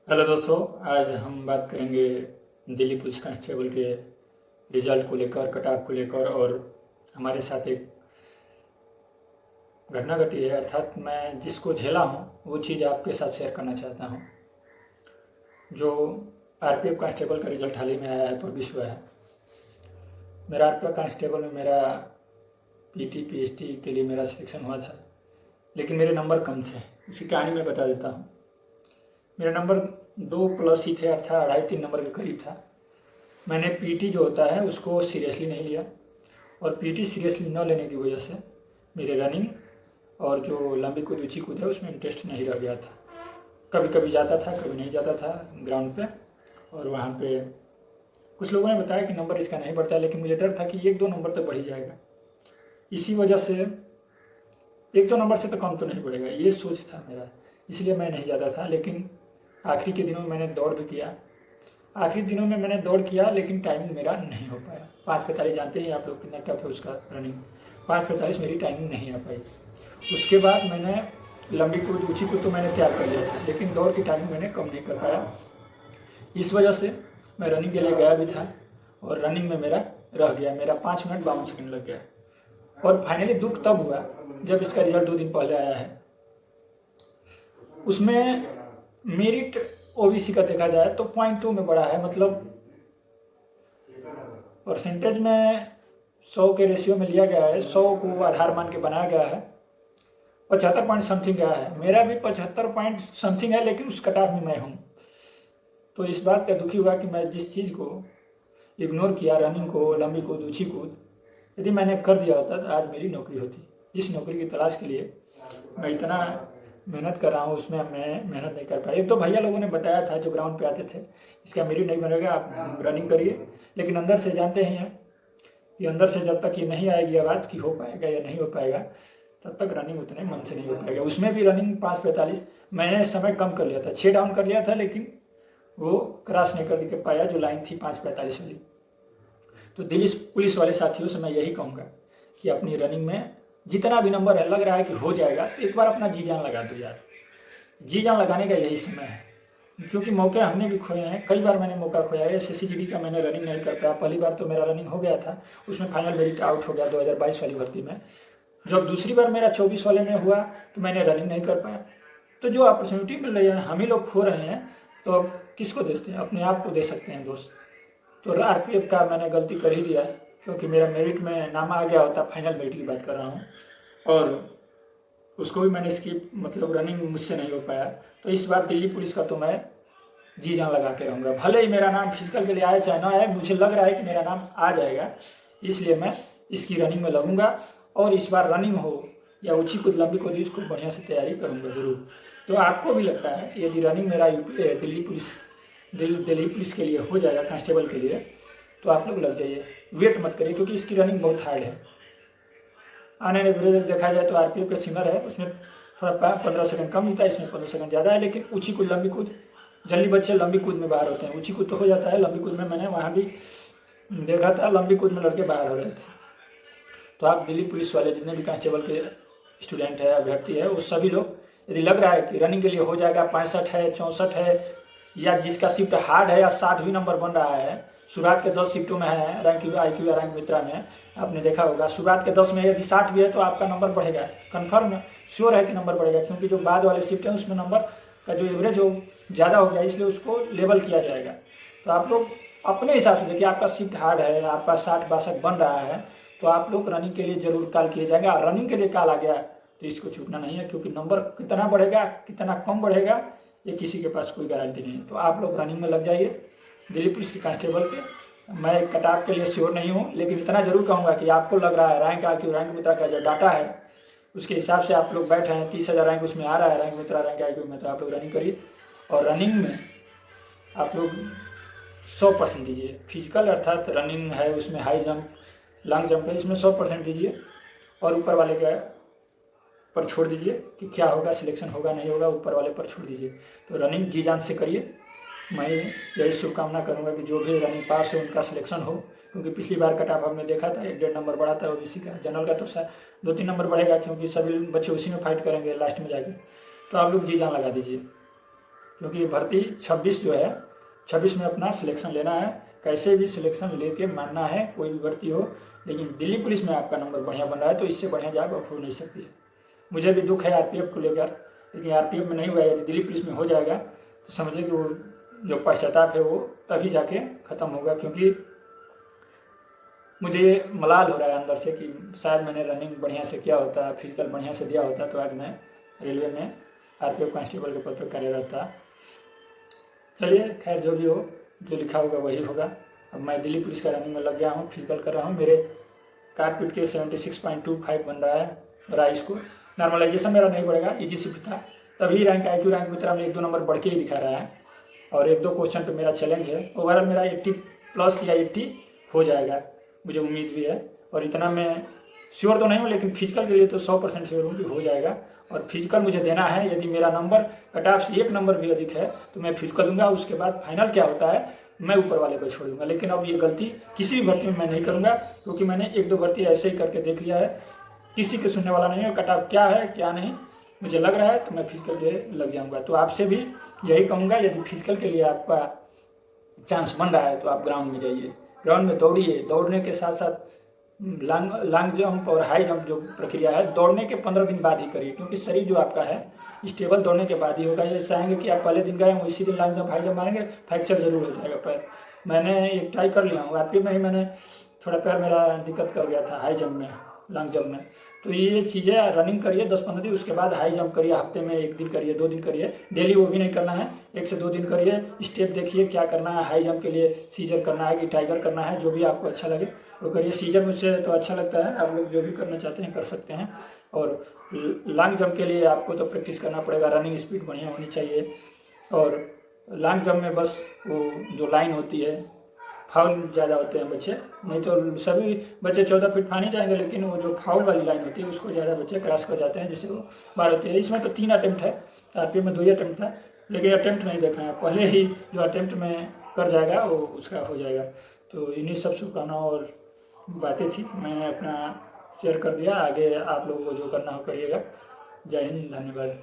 Hello दोस्तों, आज हम बात करेंगे दिल्ली पुलिस कांस्टेबल के रिजल्ट को लेकर, कट ऑफ को लेकर। और हमारे साथ एक घटना घटी है, अर्थात मैं जिसको झेला हूँ वो चीज़ आपके साथ शेयर करना चाहता हूँ। जो आरपीएफ कांस्टेबल का रिजल्ट हाल ही में आया है, पब्लिश हुआ है। मेरा आरपीएफ कांस्टेबल में मेरा पीटी पीएसटी के लिए मेरा सिलेक्शन हुआ था, लेकिन मेरे नंबर कम थे। इसकी कहानी मैं बता देता हूँ। मेरा नंबर 2+ ही थे, अर्थात 2.5-3 नंबर के करीब था। मैंने पीटी जो होता है उसको सीरियसली नहीं लिया, और पीटी सीरियसली न लेने की वजह से मेरे रनिंग और जो लंबी कूद ऊँची कूद है उसमें इंटरेस्ट नहीं रह गया था। कभी कभी जाता था, कभी नहीं जाता था ग्राउंड पे। और वहाँ पे कुछ लोगों ने बताया कि नंबर इसका नहीं बढ़ता है, लेकिन मुझे डर था कि 1-2 नंबर तो बढ़ ही जाएगा। इसी वजह से 1-2 नंबर से तो कम तो नहीं बढ़ेगा, ये सोच था मेरा, इसलिए मैं नहीं जाता था। लेकिन आखिरी के दिनों में मैंने दौड़ भी किया। आखिरी दिनों में मैंने दौड़ किया, लेकिन टाइमिंग मेरा नहीं हो पाया। 5:45 जानते हैं आप लोग कितना टफ है उसका रनिंग। 5:45 मेरी टाइमिंग नहीं आ पाई। उसके बाद मैंने लंबी कूद ऊँची कूद तो मैंने तैयार कर लिया था, लेकिन दौड़ की टाइमिंग मैंने कम नहीं कर पाया। इस वजह से मैं रनिंग के लिए गया भी था, और रनिंग में मेरा रह गया, मेरा 5 मिनट 52 सेकंड लग गया। और फाइनली दुख तब हुआ जब इसका रिजल्ट 2 दिन पहले आया है। उसमें मेरिट ओबीसी का देखा जाए तो 0.2 में बढ़ा है, मतलब परसेंटेज में 100 के रेशियो में लिया गया है, 100 को आधार मान के बनाया गया है। 75 पॉइंट समथिंग गया है, मेरा भी 75 पॉइंट समथिंग है, लेकिन उस कट ऑफ में मैं हूँ। तो इस बात का दुखी हुआ कि मैं जिस चीज़ को इग्नोर किया, रनिंग को, लंबी कूद ऊँची कूद, यदि मैंने कर दिया होता तो आज मेरी नौकरी होती। जिस नौकरी की तलाश के लिए मैं इतना मेहनत कर रहा हूँ उसमें मैं मेहनत नहीं कर पाया। एक तो भैया लोगों ने बताया था जो ग्राउंड पे आते थे, इसका मेरिट नहीं बनेगा, आप रनिंग करिए। लेकिन अंदर से जानते ही हैं कि अंदर से जब तक ये नहीं आएगी आवाज़ कि हो पाएगा या नहीं हो पाएगा, तब तक रनिंग उतने मन से नहीं हो पाएगा। उसमें भी रनिंग 5:45 मैंने समय कम कर लिया था, 6 डाउन कर लिया था, लेकिन वो क्रॉस नहीं कर पाया जो लाइन थी 5:45 वाली। तो दिल्ली पुलिस वाले साथियों से मैं यही कहूँगा कि अपनी रनिंग में जितना भी नंबर है, लग रहा है कि हो जाएगा, तो एक बार अपना जी जान लगा दो यार। जी जान लगाने का यही समय है, क्योंकि मौके हमने भी खोए हैं। कई बार मैंने मौका खोया है। SSCGD का मैंने रनिंग नहीं कर पाया। पहली बार तो मेरा रनिंग हो गया था, उसमें फाइनल मेरिट आउट हो गया 2022 वाली भर्ती में। जब दूसरी बार मेरा 24 वाले में हुआ तो मैंने रनिंग नहीं कर पाया। तो जो अपॉर्चुनिटी मिल रही है हम ही लोग खो रहे हैं, तो अब किसको देते हैं? अपने आप को दे सकते हैं दोस्त। तो आरपीएफ का मैंने गलती कर ही दिया, क्योंकि मेरा मेरिट में नाम आ गया होता। फाइनल मेरिट की बात कर रहा हूँ, और उसको भी मैंने स्किप, मतलब रनिंग मुझसे नहीं हो पाया। तो इस बार दिल्ली पुलिस का तो मैं जी जान लगा के रहूँगा। भले ही मेरा नाम फिजिकल के लिए आए चाहे ना आए, मुझे लग रहा है कि मेरा नाम आ जाएगा, इसलिए मैं इसकी रनिंग में लगूंगा। और इस बार रनिंग हो या ऊँची कूद लंबी कूद, इसको बढ़िया से तैयारी करूँगा ज़रूर। तो आपको भी लगता है कि यदि रनिंग मेरा दिल्ली पुलिस के लिए हो जाएगा, कांस्टेबल के लिए, तो आप लोग लग जाइए, वेट मत करिए, क्योंकि इसकी रनिंग बहुत हार्ड है। आने वाले देखा जाए तो आरपीएफ का सिमर है, उसमें थोड़ा 15 सेकंड कम मिलता है, इसमें 15 सेकंड ज़्यादा है। लेकिन ऊँची कूद लंबी कूद, जल्दी बच्चे लंबी कूद में बाहर होते हैं, ऊँची कूद तो हो जाता है, लंबी कूद में मैंने वहाँ भी देखा था, लंबी कूद में लड़के बाहर हो रहे थे। तो आप दिल्ली पुलिस वाले जितने भी कांस्टेबल के स्टूडेंट है, अभ्यर्थी है, वो सभी लोग, यदि लग रहा है कि रनिंग के लिए हो जाएगा, 65 है, 64 है, या जिसका शिफ्ट हार्ड है या 60 भी नंबर बन रहा है, शुरुआत के 10 शिफ्टों में है रैंक IQ या रैंक मित्रा में, आपने देखा होगा शुरुआत के 10 में यदि 60 भी है तो आपका नंबर बढ़ेगा, कन्फर्म श्योर है कि नंबर बढ़ेगा। क्योंकि जो बाद वाले शिफ्ट है उसमें नंबर का जो एवरेज हो ज़्यादा हो गया, इसलिए उसको लेवल किया जाएगा। तो आप लोग अपने हिसाब से देखिए, आपका शिफ्ट हार्ड है, आपका 60-62 बन रहा है, तो आप लोग रनिंग के लिए जरूर कॉल किए जाएंगे। और रनिंग के लिए कॉल आ गया तो इसको छूटना नहीं है, क्योंकि नंबर कितना बढ़ेगा कितना कम बढ़ेगा ये किसी के पास कोई गारंटी नहीं है। तो आप लोग रनिंग में लग जाइए दिल्ली पुलिस के कांस्टेबल के। मैं कट ऑफ के लिए श्योर नहीं हूँ, लेकिन इतना जरूर कहूँगा कि आपको लग रहा है रैंक IQ रैंक मित्रा का जो डाटा है उसके हिसाब से आप लोग बैठे हैं, 30,000 रैंक उसमें आ रहा है, रैंक मित्रा रैंक IQ में, तो आप लोग रनिंग करिए। और रनिंग में आप लोग 100% दीजिए। फिजिकल अर्थात रनिंग है, उसमें हाई जंप लॉन्ग जंप है, इसमें 100% दीजिए। और ऊपर वाले का पर छोड़ दीजिए कि क्या होगा, सिलेक्शन होगा नहीं होगा, ऊपर वाले पर छोड़ दीजिए। तो रनिंग जी जान से करिए। मैं यही शुभकामना करूंगा कि जो भी रनिंग पास हो उनका सिलेक्शन हो, क्योंकि पिछली बार कट ऑफ हमने देखा था 1-1.5 नंबर बढ़ा था ओबीसी का। जनरल का तो शायद 2-3 नंबर बढ़ेगा, क्योंकि सभी बच्चे उसी में फाइट करेंगे लास्ट में जाके। तो आप लोग जी जान लगा दीजिए। क्योंकि भर्ती 26 जो है 26 में अपना सिलेक्शन लेना है, कैसे भी सिलेक्शन लेके मानना है, कोई भी भर्ती हो। लेकिन दिल्ली पुलिस में आपका नंबर बढ़िया बन रहा है तो इससे बढ़िया जॉब अब हो नहीं सकती है। मुझे भी दुख है आरपीएफ को लेकर, लेकिन आरपीएफ में नहीं हुआ, यदि दिल्ली पुलिस में हो जाएगा तो समझिए कि वो जो पश्चाताप है वो तभी जाके ख़त्म होगा। क्योंकि मुझे ये मलाल हो रहा है अंदर से कि शायद मैंने रनिंग बढ़िया से किया होता, फिजिकल बढ़िया से दिया होता तो आज मैं रेलवे में आरपीएफ कांस्टेबल के पद पर कार्यरत था। चलिए खैर, जो भी हो, जो लिखा होगा वही होगा। अब मैं दिल्ली पुलिस का रनिंग में लग गया हूँ, फिजिकल कर रहा हूँ। मेरे काटपीट के 76.25 बन रहा है मेरा हाई स्कोर। नॉर्मलाइजेशन मेरा नहीं बढ़ेगा, ईजी शिफ्ट था, तभी रैंक IQ रैंक में तरह में 1-2 नंबर बढ़ के ही दिखा रहा है। और 1-2 क्वेश्चन पे मेरा चैलेंज है। ओवरऑल मेरा 80+ या 80 हो जाएगा, मुझे उम्मीद भी है। और इतना मैं श्योर तो नहीं हूँ, लेकिन फिजिकल के लिए तो 100% श्योर हूँ कि हो जाएगा। और फिजिकल मुझे देना है, यदि मेरा नंबर कट ऑफ से 1 नंबर भी अधिक है तो मैं फिजिकल दूंगा। उसके बाद फाइनल क्या होता है मैं ऊपर वाले को छोड़ दूंगा। लेकिन अब ये गलती किसी भी भर्ती में मैं नहीं करूँगा, क्योंकि मैंने 1-2 भर्ती ऐसे ही करके देख लिया है। किसी के सुनने वाला नहीं है, कट ऑफ क्या है क्या नहीं, मुझे लग रहा है तो मैं फिजिकल के लिए लग जाऊँगा। तो आपसे भी यही कहूँगा, यदि फिजिकल के लिए आपका चांस बन रहा है तो आप ग्राउंड में जाइए, ग्राउंड में दौड़िए। दौड़ने के साथ साथ लॉन्ग जंप और हाई जंप जो प्रक्रिया है दौड़ने के 15 दिन बाद ही करिए, क्योंकि शरीर जो आपका है स्टेबल दौड़ने के बाद ही होगा। ये चाहेंगे कि आप पहले दिन गए इसी दिन लॉन्ग जंप हाई जंप मारेंगे, फ्रैक्चर जरूर हो जाएगा पैर। मैंने एक ट्राई कर लिया हूँ, आरपीएफ में ही मैंने थोड़ा पैर मेरा दिक्कत कर गया था हाई जंप में, लॉन्ग जंप में। तो ये चीज़ें रनिंग करिए 10-15 दिन, उसके बाद हाई जंप करिए, हफ्ते में 1 दिन करिए, 2 दिन करिए, डेली वो भी नहीं करना है, 1 से 2 दिन करिए। स्टेप देखिए क्या करना है, हाई जंप के लिए सीजर करना है कि टाइगर करना है, जो भी आपको अच्छा लगे वो करिए। सीजर मुझसे तो अच्छा लगता है, आप लोग जो भी करना चाहते हैं कर सकते हैं। और लॉन्ग जंप के लिए आपको तो प्रैक्टिस करना पड़ेगा, रनिंग स्पीड बढ़िया होनी चाहिए। और लॉन्ग जंप में बस वो जो लाइन होती है, फाउल ज़्यादा होते हैं बच्चे, नहीं तो सभी बच्चे 14 फीट फानी जाएंगे, लेकिन वो जो फाउल वाली लाइन होती है उसको ज़्यादा बच्चे क्रॉस कर जाते हैं, जिससे वो बार होती है। इसमें तो 3 अटेम्प्ट है, आरपीएफ में 2 ही अटेम्प्ट था, लेकिन अटेम्प्ट नहीं देखना है, पहले ही जो अटेम्प्ट में कर जाएगा वो उसका हो जाएगा। तो इन्हीं सब शुभकामनाओं और बातें थी, मैंने अपना शेयर कर दिया। आगे आप लोगों को जो करना हो करिएगा। जय हिंद, धन्यवाद।